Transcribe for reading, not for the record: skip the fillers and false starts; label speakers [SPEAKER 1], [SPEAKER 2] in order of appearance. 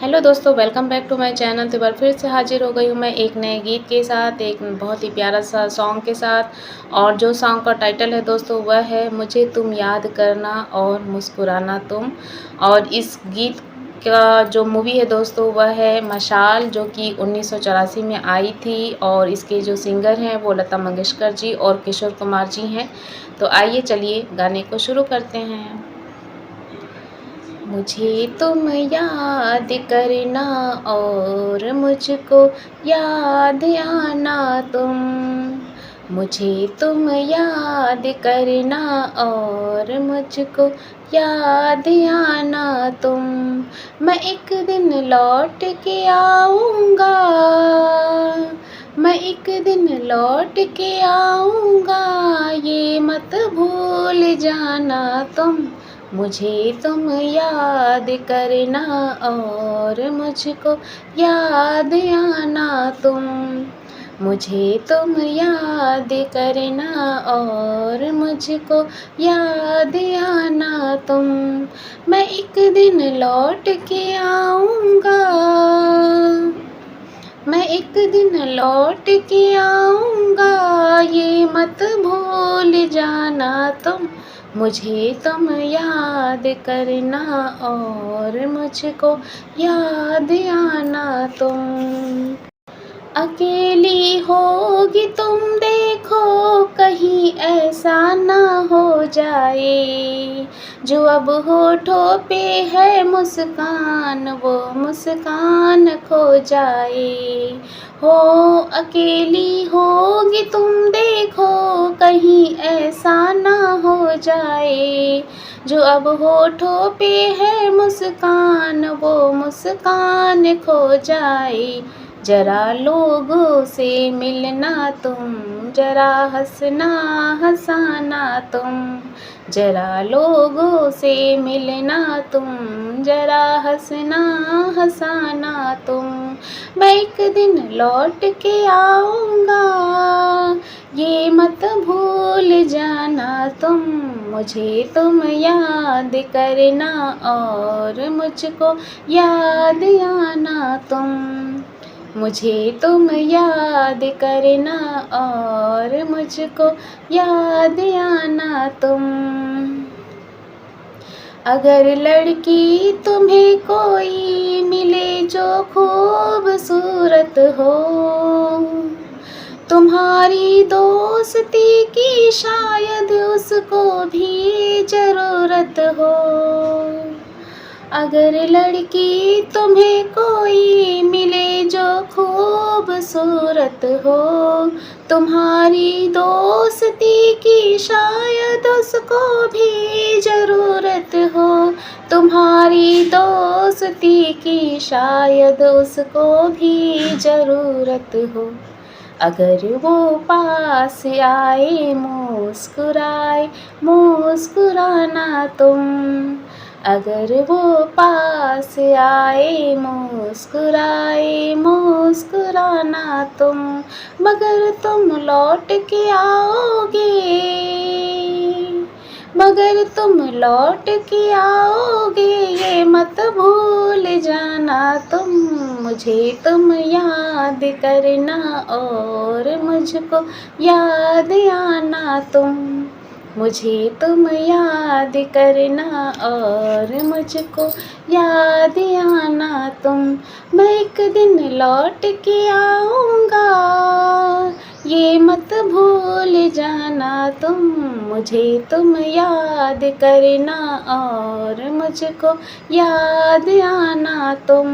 [SPEAKER 1] Hello दोस्तों, welcome back to my channel. तो एक बार फिर से हाजिर हो गई हूँ मैं एक नए गीत के साथ, एक बहुत ही प्यारा सा सॉन्ग के साथ। और जो सॉन्ग का टाइटल है दोस्तों वह है मुझे तुम याद करना और मुस्कुराना तुम। और इस गीत का जो मूवी है दोस्तों वह है मशाल, जो कि 1984 में आई थी। और इसके जो सिंगर हैं वो लता मंगेशकर जी और किशोर कुमार जी हैं। तो आइए चलिए गाने को शुरू करते हैं। मुझे तुम याद करना और मुझको याद आना तुम। मुझे तुम याद करना और मुझको याद आना तुम। मैं एक दिन लौट के आऊँगा, मैं एक दिन लौट के आऊँगा, ये मत भूल जाना तुम। मुझे तुम याद करना और मुझको याद आना तुम। मुझे तुम याद करना और मुझको याद आना तुम। मैं एक दिन लौट के आऊँगा, मैं एक दिन लौट के आऊँगा, ये मत भूल जाना तुम। मुझे तुम याद करना और मुझको याद आना तुम। अकेली होगी तुम देखो, कहीं ऐसा ना हो जाए, जो अब होठों पे है मुस्कान वो मुस्कान खो जाए। हो अकेली होगी तुम देखो, कहीं ऐसा ना हो जाए, जो अब होठों पे है मुस्कान वो मुस्कान खो जाए। जरा लोगों से मिलना तुम, जरा हंसना हंसाना तुम। जरा लोगों से मिलना तुम, जरा हंसना हंसाना तुम। मैं एक दिन लौट के आऊँगा, ये मत भूल जाना तुम। मुझे तुम याद करना और मुझको याद आना तुम। मुझे तुम याद करना और मुझको याद आना तुम। अगर लड़की तुम्हें कोई मिले जो खूबसूरत हो, तुम्हारी दोस्ती की शायद उसको भी ज़रूरत हो। अगर लड़की तुम्हें कोई मिले जो खूबसूरत हो, तुम्हारी दोस्ती की शायद उसको भी ज़रूरत हो। तुम्हारी दोस्ती की शायद उसको भी ज़रूरत हो। अगर वो पास आए मुस्कुराए मुस्कुराना तुम। अगर वो पास आए मुस्कुराए मुस्कुराना तुम। मगर तुम लौट के आओगे, मगर तुम लौट के आओगे, ये मत भूल जाना तुम। मुझे तुम याद करना और मुझको याद आना तुम। मुझे तुम याद करना और मुझको याद आना तुम। मैं एक दिन लौट के आऊँगा, ये मत भूल जाना तुम। मुझे तुम याद करना और मुझको याद आना तुम।